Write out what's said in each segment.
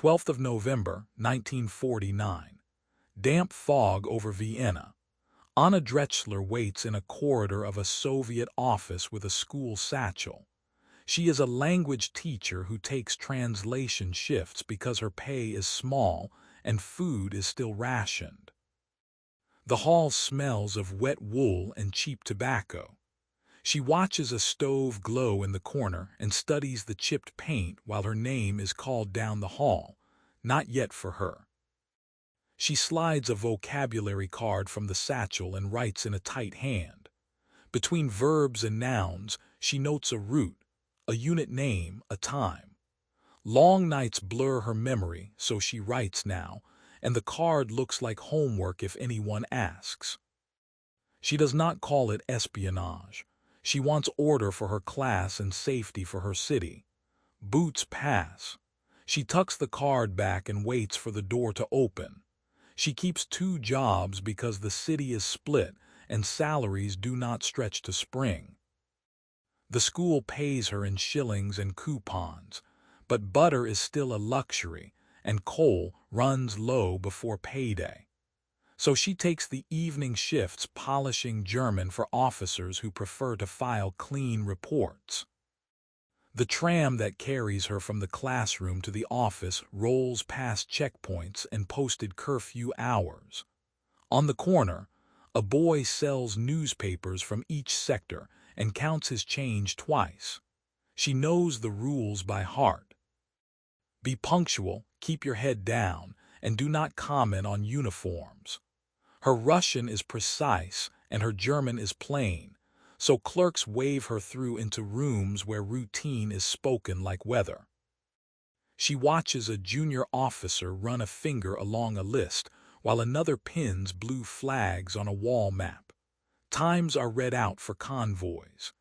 12th of November, 1949. Damp fog over Vienna. Anna Drechsler waits in a corridor of a Soviet office with a school satchel. She is a language teacher who takes translation shifts because her pay is small and food is still rationed. The hall smells of wet wool and cheap tobacco. She watches a stove glow in the corner and studies the chipped paint while her name is called down the hall, not yet for her. She slides a vocabulary card from the satchel and writes in a tight hand. Between verbs and nouns, she notes a route, a unit name, a time. Long nights blur her memory, so she writes now, and the card looks like homework if anyone asks. She does not call it espionage. She wants order for her class and safety for her city. Boots pass. She tucks the card back and waits for the door to open. She keeps 2 jobs because the city is split and salaries do not stretch to spring. The school pays her in shillings and coupons, but butter is still a luxury and coal runs low before payday. So she takes the evening shifts polishing German for officers who prefer to file clean reports. The tram that carries her from the classroom to the office rolls past checkpoints and posted curfew hours. On the corner, a boy sells newspapers from each sector and counts his change twice. She knows the rules by heart. Be punctual, keep your head down, and do not comment on uniforms. Her Russian is precise and her German is plain, so clerks wave her through into rooms where routine is spoken like weather. She watches a junior officer run a finger along a list while another pins blue flags on a wall map. Times are read out for convoys.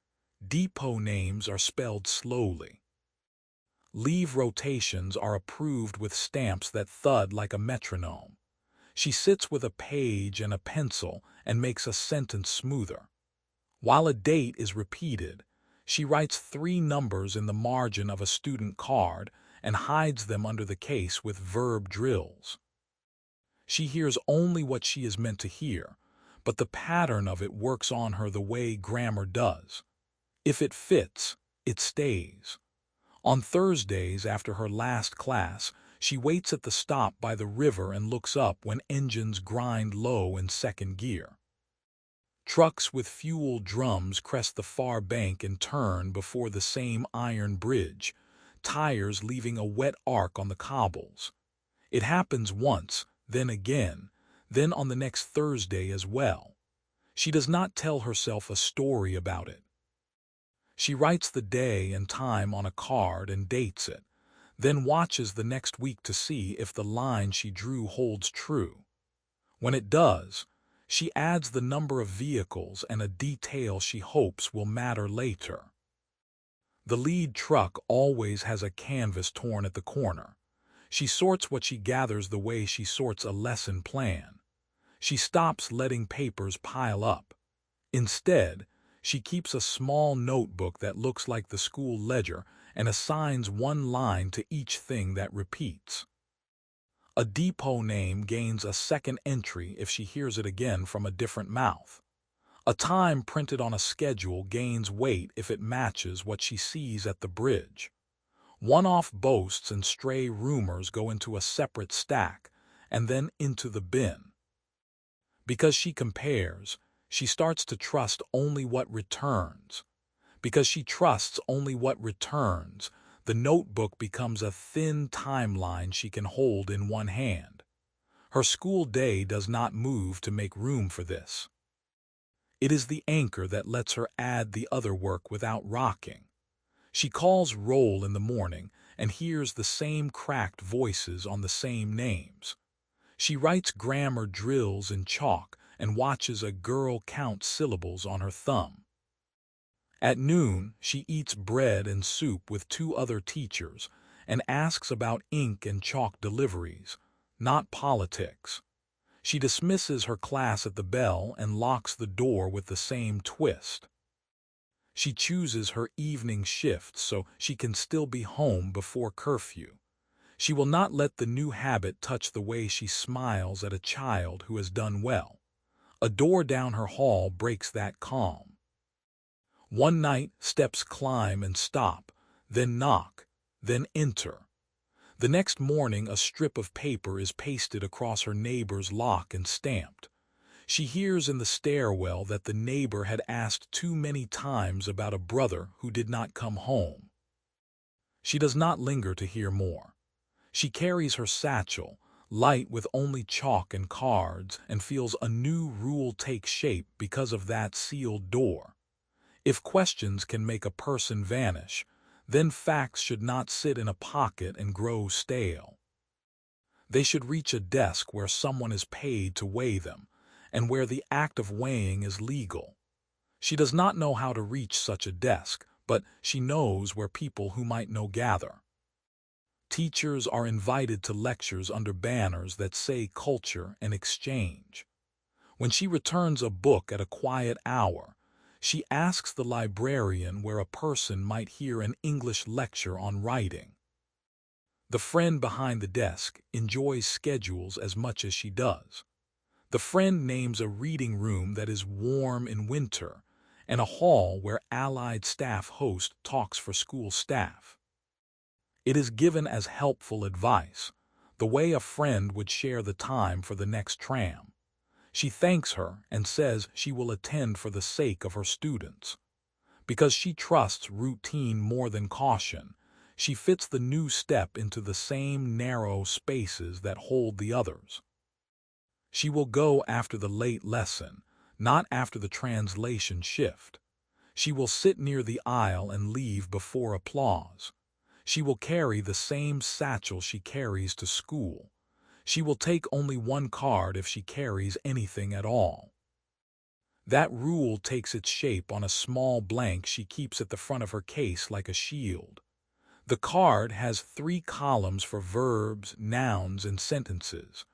Depot names are spelled slowly. Leave rotations are approved with stamps that thud like a metronome. She sits with a page and a pencil and makes a sentence smoother. While a date is repeated, she writes 3 numbers in the margin of a student card and hides them under the case with verb drills. She hears only what she is meant to hear, but the pattern of it works on her the way grammar does. If it fits, it stays. On Thursdays after her last class, she waits at the stop by the river and looks up when engines grind low in second gear. Trucks with fuel drums crest the far bank and turn before the same iron bridge, tires leaving a wet arc on the cobbles. It happens once, then again, then on the next Thursday as well. She does not tell herself a story about it. She writes the day and time on a card and dates it, then watches the next week to see if the line she drew holds true. When it does, she adds the number of vehicles and a detail she hopes will matter later. The lead truck always has a canvas torn at the corner. She sorts what she gathers the way she sorts a lesson plan. She stops letting papers pile up. Instead, she keeps a small notebook that looks like the school ledger and assigns 1 line to each thing that repeats. A depot name gains a second entry if she hears it again from a different mouth. A time printed on a schedule gains weight if it matches what she sees at the bridge. One-off boasts and stray rumors go into a separate stack and then into the bin. Because she compares, she starts to trust only what returns. Because she trusts only what returns, the notebook becomes a thin timeline she can hold in one hand. Her school day does not move to make room for this. It is the anchor that lets her add the other work without rocking. She calls roll in the morning and hears the same cracked voices on the same names. She writes grammar drills in chalk and watches a girl count syllables on her thumb. At noon, she eats bread and soup with 2 other teachers and asks about ink and chalk deliveries, not politics. She dismisses her class at the bell and locks the door with the same twist. She chooses her evening shift so she can still be home before curfew. She will not let the new habit touch the way she smiles at a child who has done well. A door down her hall breaks that calm. One night, steps climb and stop, then knock, then enter. The next morning, a strip of paper is pasted across her neighbor's lock and stamped. She hears in the stairwell that the neighbor had asked too many times about a brother who did not come home. She does not linger to hear more. She carries her satchel, light with only chalk and cards, and feels a new rule take shape because of that sealed door. If questions can make a person vanish, then facts should not sit in a pocket and grow stale. They should reach a desk where someone is paid to weigh them, and where the act of weighing is legal. She does not know how to reach such a desk, but she knows where people who might know gather. Teachers are invited to lectures under banners that say culture and exchange. When she returns a book at a quiet hour, she asks the librarian where a person might hear an English lecture on writing. The friend behind the desk enjoys schedules as much as she does. The friend names a reading room that is warm in winter and a hall where allied staff host talks for school staff. It is given as helpful advice, the way a friend would share the time for the next tram. She thanks her and says she will attend for the sake of her students. Because she trusts routine more than caution, she fits the new step into the same narrow spaces that hold the others. She will go after the late lesson, not after the translation shift. She will sit near the aisle and leave before applause. She will carry the same satchel she carries to school. She will take only one card if she carries anything at all. That rule takes its shape on a small blank she keeps at the front of her case like a shield. The card has 3 columns for verbs, nouns, and sentences.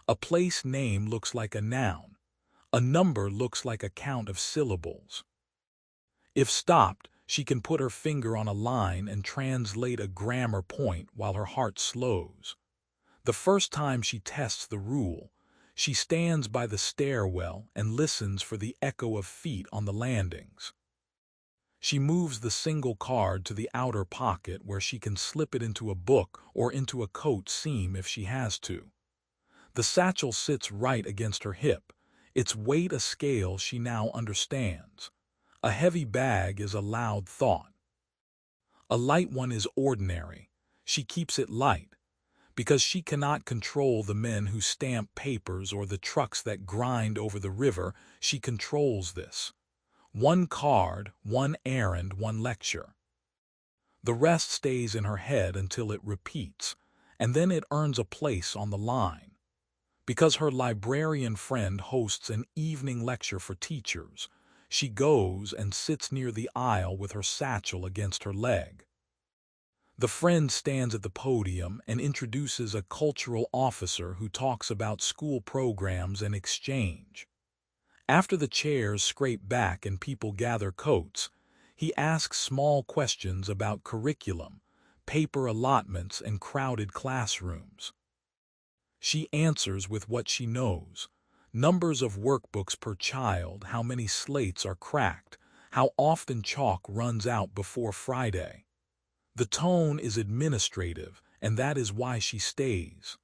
A place name looks like a noun. A number looks like a count of syllables. If stopped, she can put her finger on a line and translate a grammar point while her heart slows. The first time she tests the rule, she stands by the stairwell and listens for the echo of feet on the landings. She moves the single card to the outer pocket where she can slip it into a book or into a coat seam if she has to. The satchel sits right against her hip, its weight a scale she now understands. A heavy bag is a loud thought. A light one is ordinary. She keeps it light. Because she cannot control the men who stamp papers or the trucks that grind over the river, she controls this. 1 card, 1 errand, 1 lecture. The rest stays in her head until it repeats, and then it earns a place on the line. Because her librarian friend hosts an evening lecture for teachers, she goes and sits near the aisle with her satchel against her leg. The friend stands at the podium and introduces a cultural officer who talks about school programs and exchange. After the chairs scrape back and people gather coats, he asks small questions about curriculum, paper allotments, and crowded classrooms. She answers with what she knows: numbers of workbooks per child, how many slates are cracked, how often chalk runs out before Friday. The tone is administrative, and that is why she stays.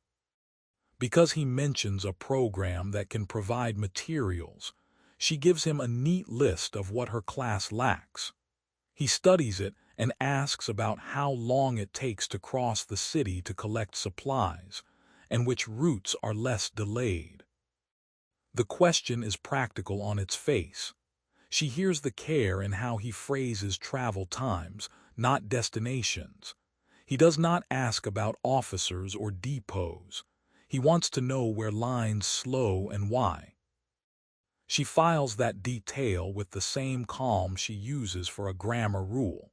Because he mentions a program that can provide materials, she gives him a neat list of what her class lacks. He studies it and asks about how long it takes to cross the city to collect supplies, and which routes are less delayed. The question is practical on its face. She hears the care in how he phrases travel times, not destinations. He does not ask about officers or depots. He wants to know where lines slow and why. She files that detail with the same calm she uses for a grammar rule.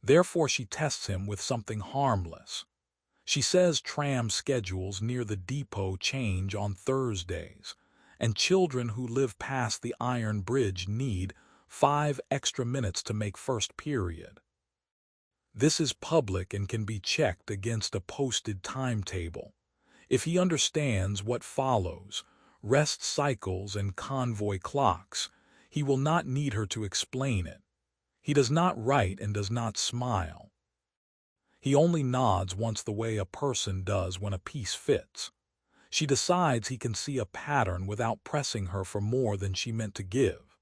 Therefore she tests him with something harmless. She says tram schedules near the depot change on Thursdays, and children who live past the Iron Bridge need 5 extra minutes to make first period. This is public and can be checked against a posted timetable. If he understands what follows, rest cycles and convoy clocks, he will not need her to explain it. He does not write and does not smile. He only nods once the way a person does when a piece fits. She decides he can see a pattern without pressing her for more than she meant to give.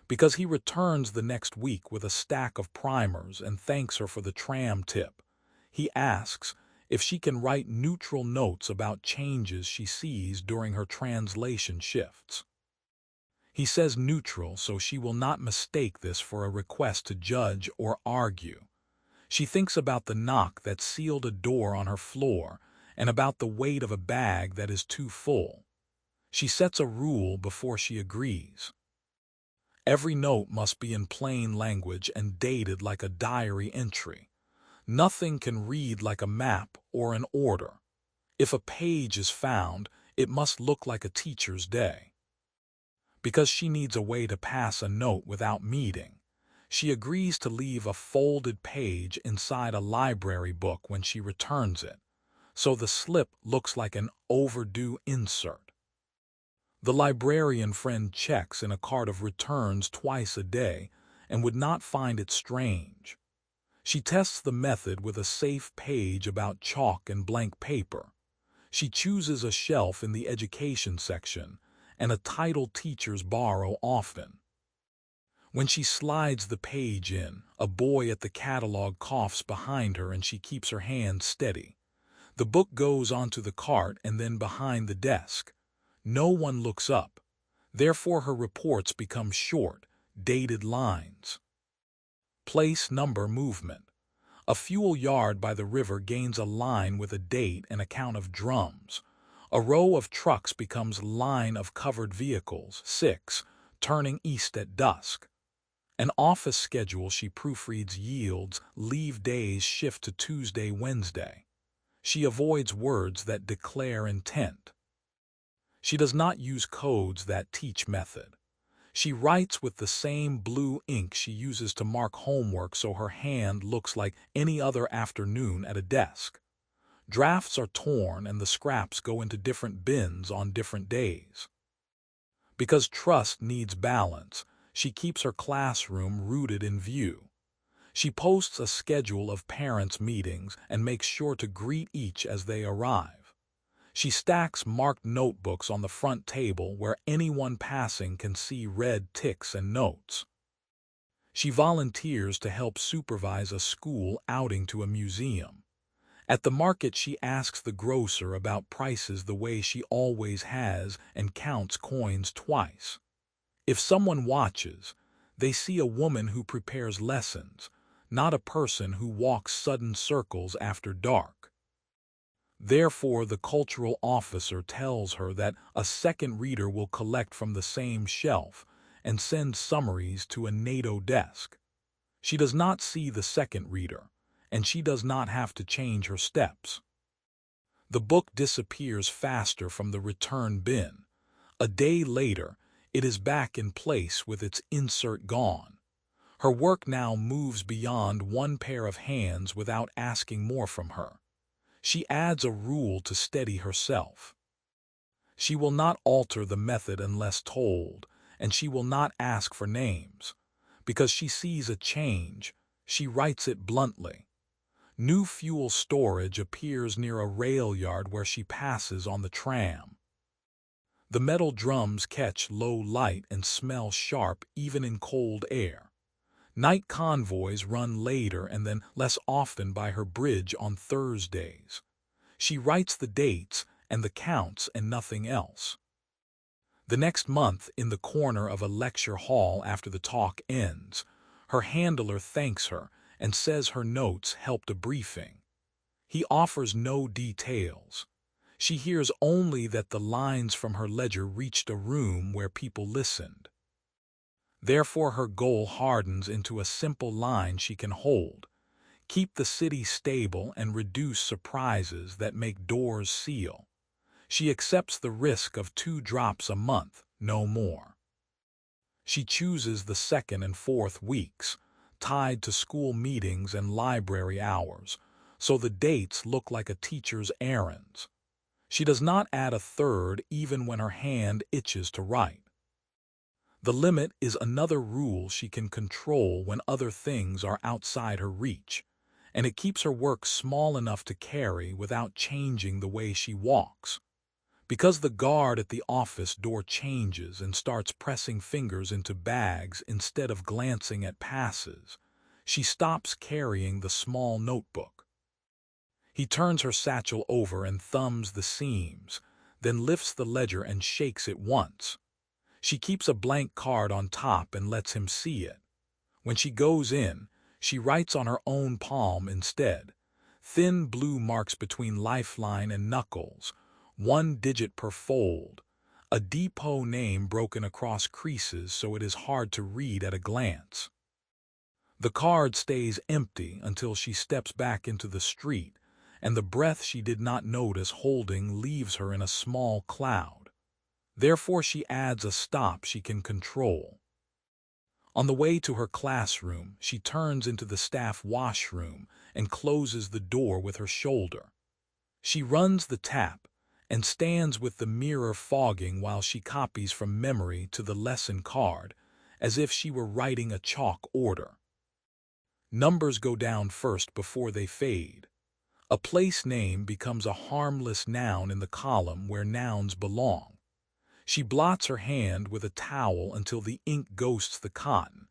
Because he returns the next week with a stack of primers and thanks her for the tram tip, he asks if she can write neutral notes about changes she sees during her translation shifts. He says neutral so she will not mistake this for a request to judge or argue. She thinks about the knock that sealed a door on her floor and about the weight of a bag that is too full. She sets a rule before she agrees. Every note must be in plain language and dated like a diary entry. Nothing can read like a map or an order. If a page is found, it must look like a teacher's day. Because she needs a way to pass a note without meeting, she agrees to leave a folded page inside a library book when she returns it, so the slip looks like an overdue insert. The librarian friend checks in a cart of returns twice a day and would not find it strange. She tests the method with a safe page about chalk and blank paper. She chooses a shelf in the education section and a title teachers borrow often. When she slides the page in, a boy at the catalog coughs behind her and she keeps her hand steady. The book goes onto the cart and then behind the desk. No one looks up. Therefore her reports become short, dated lines. Place, number, movement. A fuel yard by the river gains a line with a date and a count of drums. A row of trucks becomes line of covered vehicles, 6, turning east at dusk. An office schedule she proofreads yields leave days shift to Tuesday, Wednesday. She avoids words that declare intent. She does not use codes that teach method. She writes with the same blue ink she uses to mark homework so her hand looks like any other afternoon at a desk. Drafts are torn and the scraps go into different bins on different days. Because trust needs balance, she keeps her classroom rooted in view. She posts a schedule of parents' meetings and makes sure to greet each as they arrive. She stacks marked notebooks on the front table where anyone passing can see red ticks and notes. She volunteers to help supervise a school outing to a museum. At the market she asks the grocer about prices the way she always has and counts coins twice. If someone watches, they see a woman who prepares lessons, not a person who walks sudden circles after dark. Therefore, the cultural officer tells her that a second reader will collect from the same shelf and send summaries to a NATO desk. She does not see the second reader, and she does not have to change her steps. The book disappears faster from the return bin. A day later, it is back in place with its insert gone. Her work now moves beyond one pair of hands without asking more from her. She adds a rule to steady herself. She will not alter the method unless told, and she will not ask for names. Because she sees a change, she writes it bluntly. New fuel storage appears near a rail yard where she passes on the tram. The metal drums catch low light and smell sharp even in cold air. Night convoys run later and then less often by her bridge on Thursdays. She writes the dates and the counts and nothing else. The next month, in the corner of a lecture hall after the talk ends, her handler thanks her and says her notes helped a briefing. He offers no details. She hears only that the lines from her ledger reached a room where people listened. Therefore her goal hardens into a simple line she can hold. Keep the city stable and reduce surprises that make doors seal. She accepts the risk of 2 drops a month, no more. She chooses the 2nd and 4th weeks, tied to school meetings and library hours, so the dates look like a teacher's errands. She does not add a third even when her hand itches to write. The limit is another rule she can control when other things are outside her reach, and it keeps her work small enough to carry without changing the way she walks. Because the guard at the office door changes and starts pressing fingers into bags instead of glancing at passes, she stops carrying the small notebook. He turns her satchel over and thumbs the seams, then lifts the ledger and shakes it once. She keeps a blank card on top and lets him see it. When she goes in, she writes on her own palm instead, thin blue marks between lifeline and knuckles, 1 digit per fold, a depot name broken across creases so it is hard to read at a glance. The card stays empty until she steps back into the street, and the breath she did not notice holding leaves her in a small cloud. Therefore she adds a stop she can control. On the way to her classroom, she turns into the staff washroom and closes the door with her shoulder. She runs the tap and stands with the mirror fogging while she copies from memory to the lesson card, as if she were writing a chalk order. Numbers go down first before they fade. A place name becomes a harmless noun in the column where nouns belong. She blots her hand with a towel until the ink ghosts the cotton,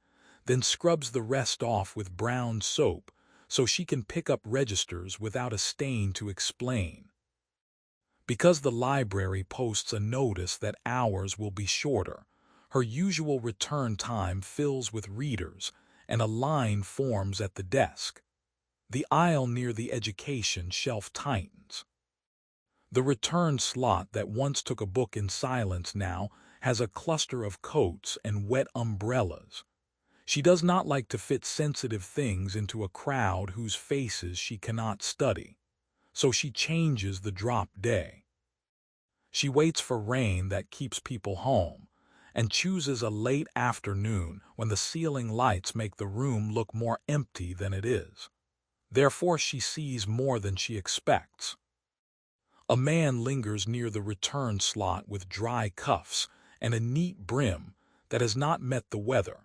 then scrubs the rest off with brown soap so she can pick up registers without a stain to explain. Because the library posts a notice that hours will be shorter, her usual return time fills with readers, and a line forms at the desk. The aisle near the education shelf tightens. The return slot that once took a book in silence now has a cluster of coats and wet umbrellas. She does not like to fit sensitive things into a crowd whose faces she cannot study, so she changes the drop day. She waits for rain that keeps people home, and chooses a late afternoon when the ceiling lights make the room look more empty than it is. Therefore she sees more than she expects. A man lingers near the return slot with dry cuffs and a neat brim that has not met the weather.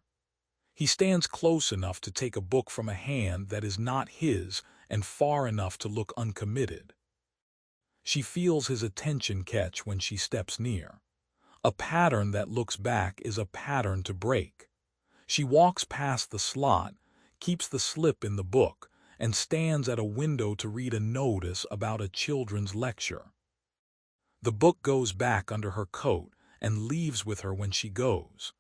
He stands close enough to take a book from a hand that is not his and far enough to look uncommitted. She feels his attention catch when she steps near. A pattern that looks back is a pattern to break. She walks past the slot, keeps the slip in the book, and stands at a window to read a notice about a children's lecture. The book goes back under her coat and leaves with her when she goes.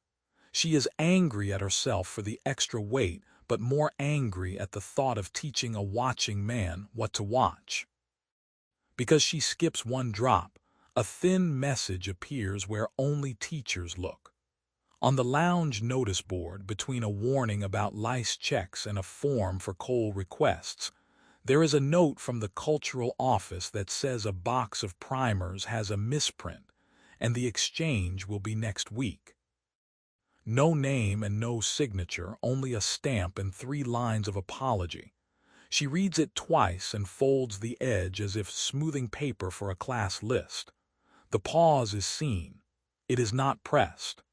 She is angry at herself for the extra weight, but more angry at the thought of teaching a watching man what to watch. Because she skips one drop, a thin message appears where only teachers look. On the lounge notice board, between a warning about lice checks and a form for coal requests, there is a note from the cultural office that says a box of primers has a misprint, and the exchange will be next week. No name and no signature, only a stamp and 3 lines of apology. She reads it twice and folds the edge as if smoothing paper for a class list. The pause is seen. It is not pressed.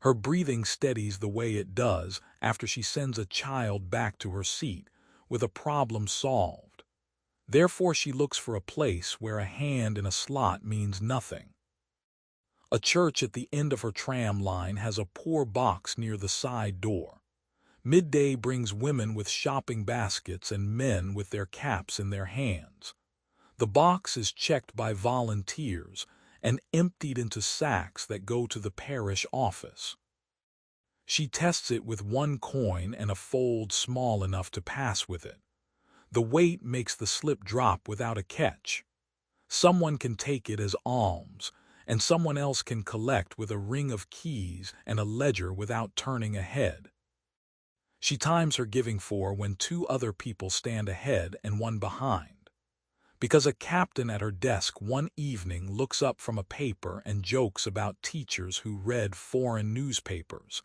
Her breathing steadies the way it does after she sends a child back to her seat with a problem solved. Therefore she looks for a place where a hand in a slot means nothing. A church at the end of her tram line has a poor box near the side door. Midday brings women with shopping baskets and men with their caps in their hands. The box is checked by volunteers and emptied into sacks that go to the parish office. She tests it with 1 coin and a fold small enough to pass with it. The weight makes the slip drop without a catch. Someone can take it as alms, and someone else can collect with a ring of keys and a ledger without turning a head. She times her giving for when 2 other people stand ahead and 1 behind. Because a captain at her desk one evening looks up from a paper and jokes about teachers who read foreign newspapers,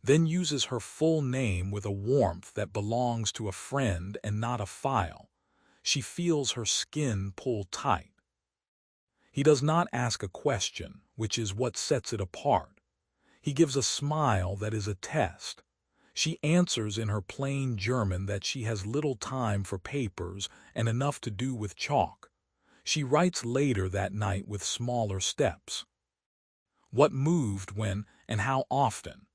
then uses her full name with a warmth that belongs to a friend and not a file. She feels her skin pull tight. He does not ask a question, which is what sets it apart. He gives a smile that is a test. She answers in her plain German that she has little time for papers and enough to do with chalk. She writes later that night with smaller steps. What moved when and how often?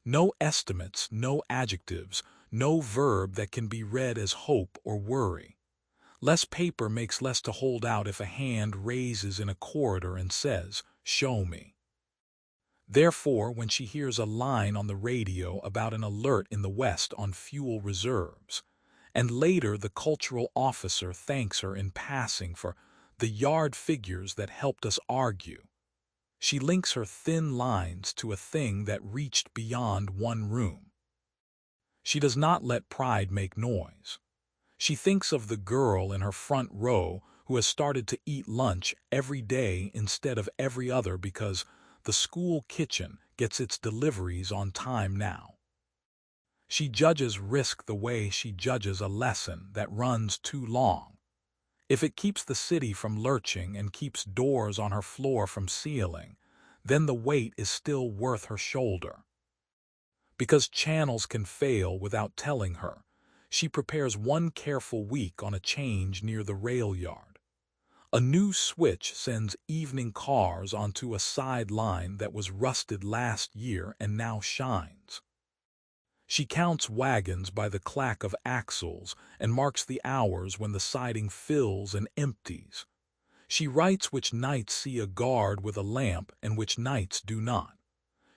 No estimates, no adjectives, no verb that can be read as hope or worry. Less paper makes less to hold out if a hand raises in a corridor and says, "Show me." Therefore, when she hears a line on the radio about an alert in the West on fuel reserves, and later the cultural officer thanks her in passing for the yard figures that helped us argue, she links her thin lines to a thing that reached beyond one room. She does not let pride make noise. She thinks of the girl in her front row who has started to eat lunch every day instead of every other because the school kitchen gets its deliveries on time now. She judges risk the way she judges a lesson that runs too long. If it keeps the city from lurching and keeps doors on her floor from sealing, then the weight is still worth her shoulder. Because channels can fail without telling her, she prepares one careful week on a change near the rail yard. A new switch sends evening cars onto a side line that was rusted last year and now shines. She counts wagons by the clack of axles and marks the hours when the siding fills and empties. She writes which nights see a guard with a lamp and which nights do not.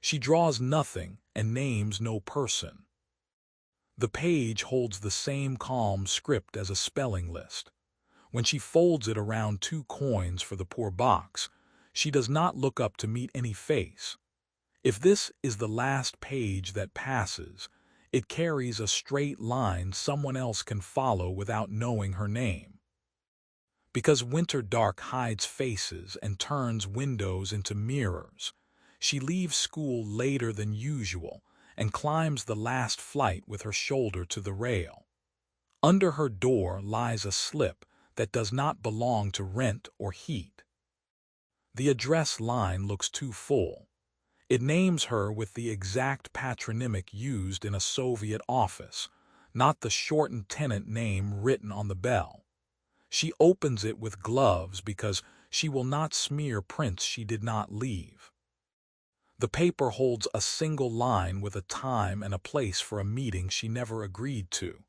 She draws nothing and names no person. The page holds the same calm script as a spelling list. When she folds it around 2 coins for the poor box, she does not look up to meet any face. If this is the last page that passes, it carries a straight line someone else can follow without knowing her name. Because winter dark hides faces and turns windows into mirrors, she leaves school later than usual and climbs the last flight with her shoulder to the rail. Under her door lies a slip that does not belong to rent or heat. The address line looks too full. It names her with the exact patronymic used in a Soviet office, not the shortened tenant name written on the bell. She opens it with gloves because she will not smear prints she did not leave. The paper holds a single line with a time and a place for a meeting she never agreed to.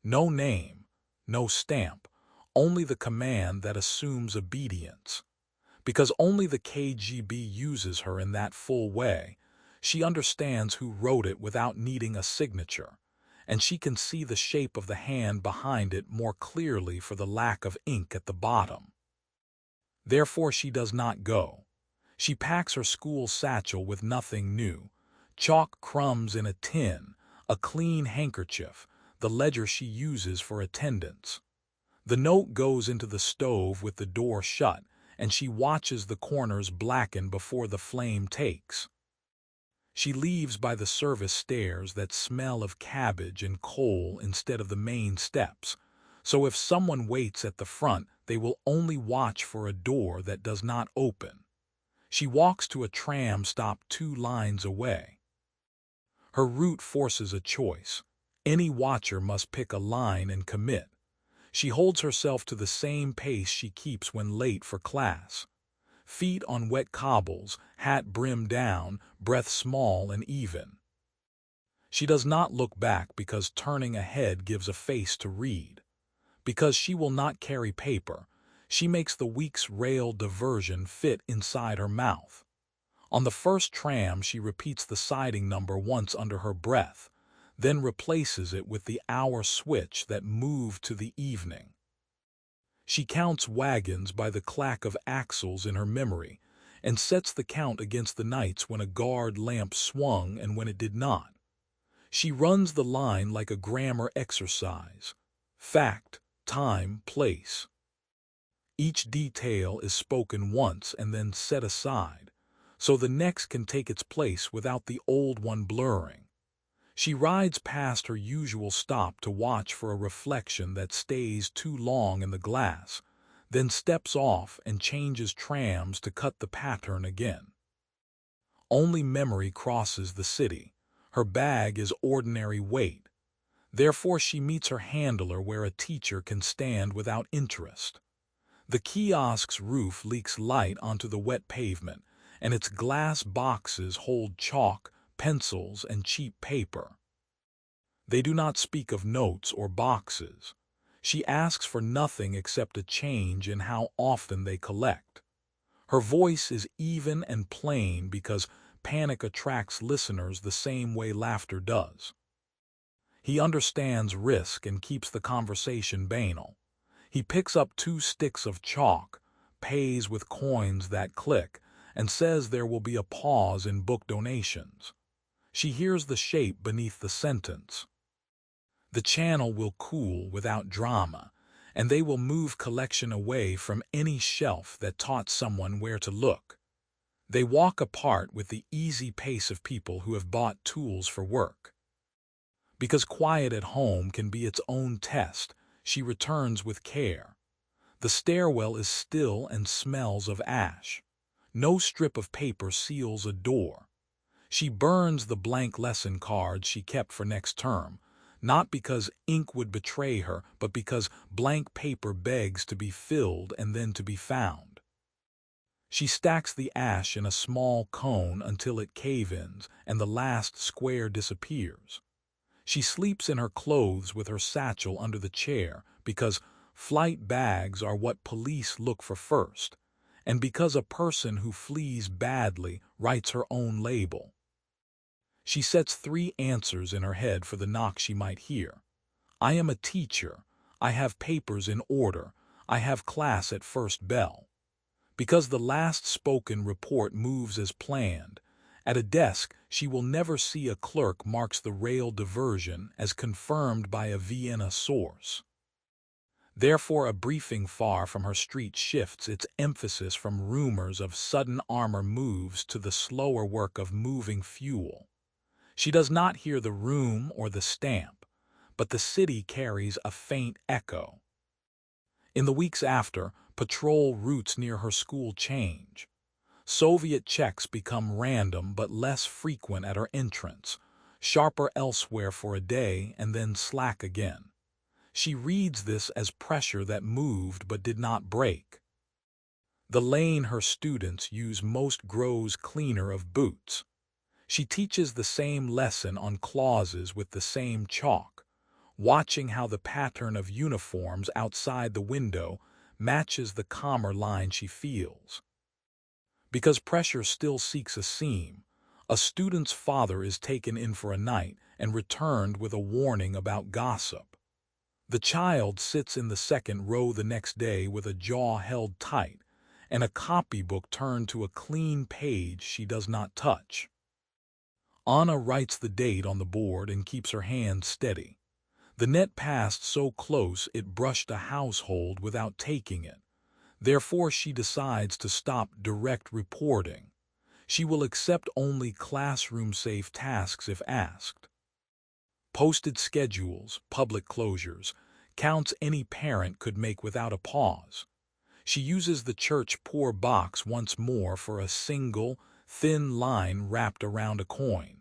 No name, no stamp, only the command that assumes obedience. Because only the KGB uses her in that full way, she understands who wrote it without needing a signature, and she can see the shape of the hand behind it more clearly for the lack of ink at the bottom. Therefore she does not go. She packs her school satchel with nothing new, chalk crumbs in a tin, a clean handkerchief, the ledger she uses for attendance. The note goes into the stove with the door shut, and she watches the corners blacken before the flame takes. She leaves by the service stairs that smell of cabbage and coal instead of the main steps, so if someone waits at the front, they will only watch for a door that does not open. She walks to a tram stop 2 lines away. Her route forces a choice. Any watcher must pick a line and commit. She holds herself to the same pace she keeps when late for class. Feet on wet cobbles, hat brim down, breath small and even. She does not look back because turning ahead gives a face to read. Because she will not carry paper, she makes the week's rail diversion fit inside her mouth. On the first tram she repeats the siding number once under her breath, then replaces it with the hour switch that moved to the evening. She counts wagons by the clack of axles in her memory and sets the count against the nights when a guard lamp swung and when it did not. She runs the line like a grammar exercise. Fact, time, place. Each detail is spoken once and then set aside, so the next can take its place without the old one blurring. She rides past her usual stop to watch for a reflection that stays too long in the glass, then steps off and changes trams to cut the pattern again. Only memory crosses the city. Her bag is ordinary weight. Therefore she meets her handler where a teacher can stand without interest. The kiosk's roof leaks light onto the wet pavement, and its glass boxes hold chalk, pencils, and cheap paper. They do not speak of notes or boxes. She asks for nothing except a change in how often they collect. Her voice is even and plain because panic attracts listeners the same way laughter does. He understands risk and keeps the conversation banal. He picks up 2 sticks of chalk, pays with coins that click, and says there will be a pause in book donations. She hears the shape beneath the sentence. The channel will cool without drama, and they will move collection away from any shelf that taught someone where to look. They walk apart with the easy pace of people who have bought tools for work. Because quiet at home can be its own test, she returns with care. The stairwell is still and smells of ash. No strip of paper seals a door. She burns the blank lesson cards she kept for next term, not because ink would betray her, but because blank paper begs to be filled and then to be found. She stacks the ash in a small cone until it cave-ins and the last square disappears. She sleeps in her clothes with her satchel under the chair because flight bags are what police look for first, and because a person who flees badly writes her own label. She sets 3 answers in her head for the knock she might hear. I am a teacher. I have papers in order. I have class at first bell. Because the last spoken report moves as planned, at a desk she will never see a clerk marks the rail diversion as confirmed by a Vienna source. Therefore a briefing far from her street shifts its emphasis from rumors of sudden armor moves to the slower work of moving fuel. She does not hear the room or the stamp, but the city carries a faint echo. In the weeks after, patrol routes near her school change. Soviet checks become random but less frequent at her entrance, sharper elsewhere for a day and then slack again. She reads this as pressure that moved but did not break. The lane her students use most grows cleaner of boots. She teaches the same lesson on clauses with the same chalk, watching how the pattern of uniforms outside the window matches the calmer line she feels. Because pressure still seeks a seam, a student's father is taken in for a night and returned with a warning about gossip. The child sits in the second row the next day with a jaw held tight and a copybook turned to a clean page she does not touch. Anna writes the date on the board and keeps her hand steady. The net passed so close it brushed a household without taking it. Therefore she decides to stop direct reporting. She will accept only classroom-safe tasks if asked. Posted schedules, public closures, counts any parent could make without a pause. She uses the church poor box once more for a single, thin line wrapped around a coin.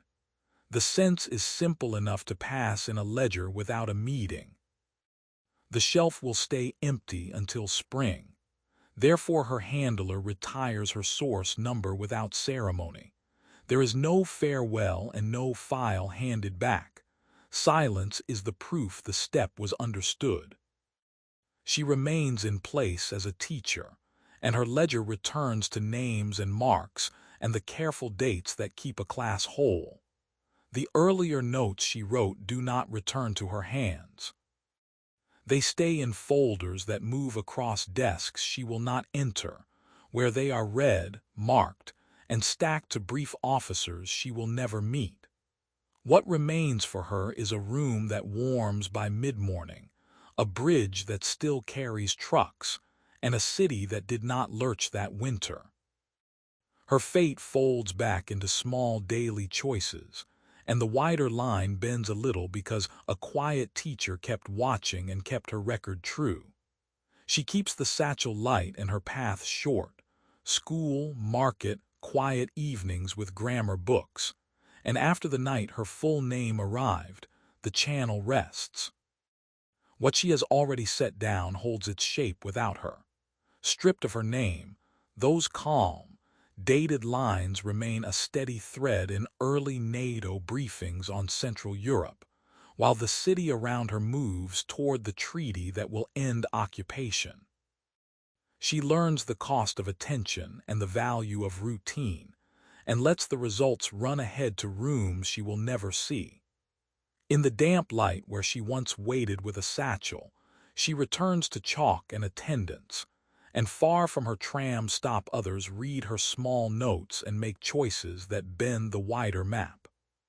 The sense is simple enough to pass in a ledger without a meeting. The shelf will stay empty until spring. Therefore her handler retires her source number without ceremony. There is no farewell and no file handed back. Silence is the proof the step was understood. She remains in place as a teacher, and her ledger returns to names and marks and the careful dates that keep a class whole. The earlier notes she wrote do not return to her hands. They stay in folders that move across desks she will not enter, where they are read, marked, and stacked to brief officers she will never meet. What remains for her is a room that warms by mid-morning, a bridge that still carries trucks, and a city that did not lurch that winter. Her fate folds back into small daily choices, and the wider line bends a little because a quiet teacher kept watching and kept her record true. She keeps the satchel light and her path short: school, market, quiet evenings with grammar books. And after the night her full name arrived, the channel rests. What she has already set down holds its shape without her. Stripped of her name, those calm, dated lines remain a steady thread in early NATO briefings on Central Europe, while the city around her moves toward the treaty that will end occupation. She learns the cost of attention and the value of routine, and lets the results run ahead to rooms she will never see. In the damp light where she once waited with a satchel, she returns to chalk and attendance, and far from her tram stop others read her small notes and make choices that bend the wider map.